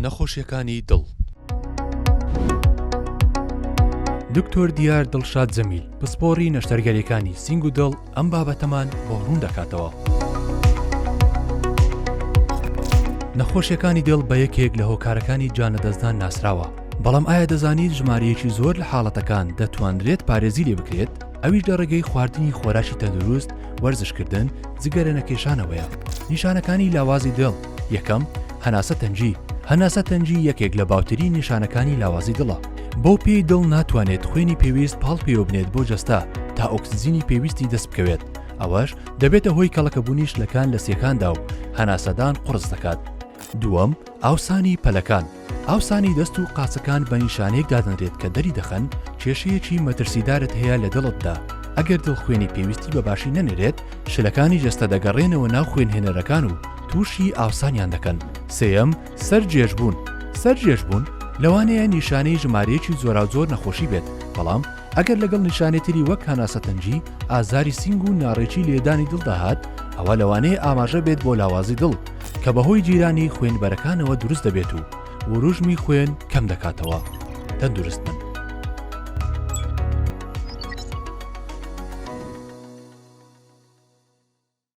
نەخۆشیەکانی دڵ. دکتۆر دیار دڵشاد جەمیل پسپۆڕی نەشتەرگەریەکانی سینگ و دڵ ئەم بابەتەمان بۆ ڕوون دەکاتەوە. نەخۆشیەکانی دڵ بە یەکێک لە هۆکارەکانی جانەدەستدان ناسراوە، بەڵام ئایا دەزانیت ژمارەیەکی زۆر لە حاڵەتەکان دەتوانرێت پارێزی لێ بکرێت؟ ئەویش لە ڕێگەی خواردنی خۆراشی تەندروست، وەرزشکردن، جگەرە نەکێشانەوەیە. نیشانەکانی لاوازی دڵ: یەکەم، هەناسە تەنجی. هەناسە تەنجی یەکێک لە باوترین نیشانەکانی لاوازی دڵە. بۆ پێی دڵ ناتوانێت خوێنی پێویست پاڵپێوە بنێت بۆ جەستە تا ئۆکسجینی پێویستی دەست بکەوێت. ئەوەش دەبێتە هۆی کەڵەکەبوونی شلەکان لە سیەکاندا و هەناسەدان قورس دەکات. دووەم، ئاوسانی پەلەکان. ئاوسانی دەست و قاچەکان بە نیشانەیەک دادەنرێت کە دەری دەخەن کێشەیەکی مەترسیدارت هەیە لە دڵتدا. ئەگەر دڵ خوێنی پێویستی بەباشی نەنێرێت، شلەکانی جەستە دەگەڕێنەوە ناو خوێنهێنەرەکان و تووشی ئاوسانیان دەکەن. سێەم، سەرجێژبوون. سەرجێژبوون لەوانەیە نیشانەی ژمارەیەکی زۆراوزۆر نەخۆشی بێت، بەڵام ئەگەر لەگەڵ نیشانێتری وەک هەناسە تەنجی، ئازاری سینگ و ناڕێکی لێدانی دڵدا هات، ئەوە لەوانەیە ئاماژە بێت بۆ لاوازی دڵ کە بەهۆی جیرانی خوێنبەرەکانەوە دروست دەبێت و وروژمی خوێن کەم دەکاتەوە. تەندروست بن.